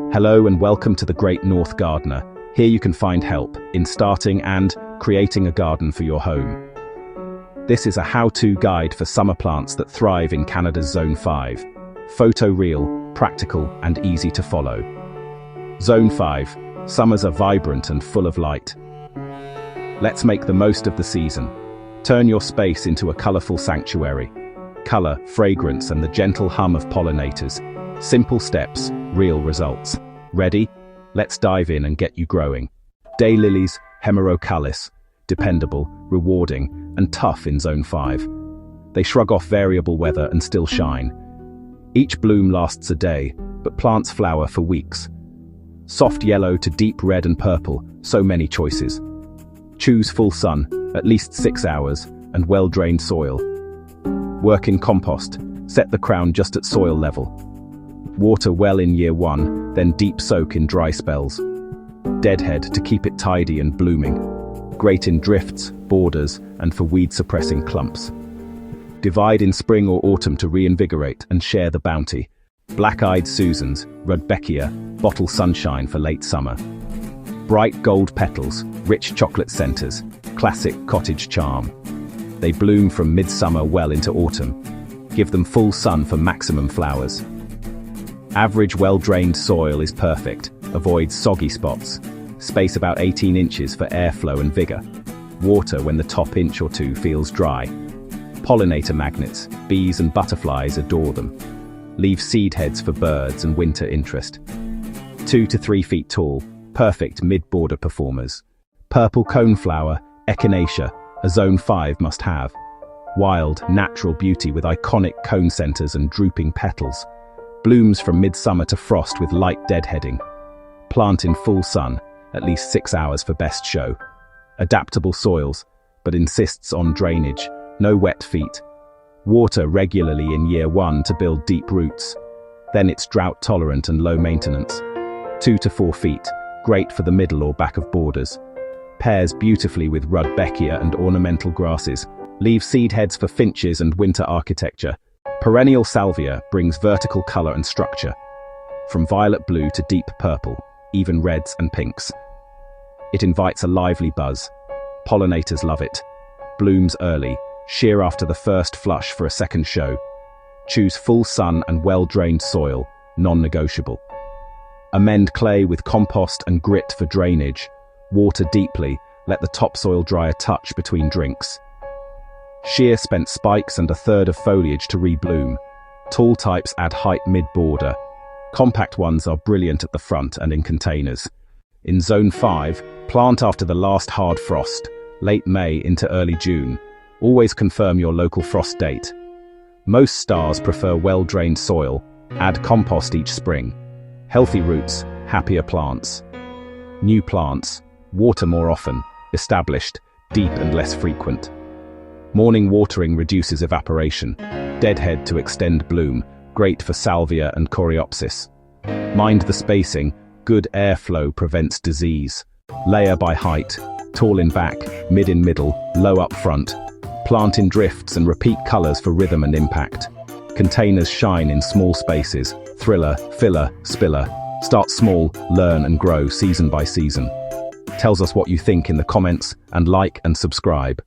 Hello and welcome to the Great North Gardener. Here you can find help in starting and creating a garden for your home. This is a how-to guide for summer plants that thrive in Canada's Zone 5. Photo-real, practical and easy to follow. Zone 5. Summers are vibrant and full of light. Let's make the most of the season. Turn your space into a colorful sanctuary. Color, fragrance and the gentle hum of pollinators. Simple steps, real results. Ready? Let's dive in and get you growing. Daylilies, Hemerocallis, dependable, rewarding, and tough in Zone 5. They shrug off variable weather and still shine. Each bloom lasts a day, but plants flower for weeks. Soft yellow to deep red and purple, so many choices. Choose full sun, at least 6 hours, and well-drained soil. Work in compost, set the crown just at soil level. Water well in year 1, then deep soak in dry spells. Deadhead to keep it tidy and blooming. Great in drifts, borders, and for weed-suppressing clumps. Divide in spring or autumn to reinvigorate and share the bounty. Black-eyed Susans, Rudbeckia, bottle sunshine for late summer. Bright gold petals, rich chocolate centers, classic cottage charm. They bloom from midsummer well into autumn. Give them full sun for maximum flowers. Average well-drained soil is perfect. Avoid soggy spots. Space about 18 inches for airflow and vigor. Water when the top inch or two feels dry. Pollinator magnets, bees and butterflies adore them. Leave seed heads for birds and winter interest. 2 to 3 feet tall, perfect mid-border performers. Purple coneflower, Echinacea, a Zone 5 must-have. Wild, natural beauty with iconic cone centers and drooping petals. Blooms from midsummer to frost with light deadheading. Plant in full sun, at least 6 hours for best show. Adaptable soils, but insists on drainage, no wet feet. Water regularly in year 1 to build deep roots. Then it's drought tolerant and low maintenance. 2 to 4 feet, great for the middle or back of borders. Pairs beautifully with Rudbeckia and ornamental grasses. Leave seed heads for finches and winter architecture. Perennial salvia brings vertical color and structure. From violet blue to deep purple, even reds and pinks. It invites a lively buzz. Pollinators love it. Blooms early, shear after the first flush for a second show. Choose full sun and well-drained soil, non-negotiable. Amend clay with compost and grit for drainage. Water deeply, let the topsoil dry a touch between drinks. Shear spent spikes and a third of foliage to rebloom. Tall types add height mid-border. Compact ones are brilliant at the front and in containers. In Zone 5, plant after the last hard frost, late May into early June. Always confirm your local frost date. Most stars prefer well-drained soil. Add compost each spring. Healthy roots, happier plants. New plants, water more often. Established, deep and less frequent. Morning watering reduces evaporation. Deadhead to extend bloom, great for salvia and coreopsis. Mind the spacing, good airflow prevents disease. Layer by height, tall in back, mid in middle, low up front. Plant in drifts and repeat colors for rhythm and impact. Containers shine in small spaces. Thriller, filler, spiller. Start small, learn and grow season by season. Tells us what you think in the comments and like and subscribe.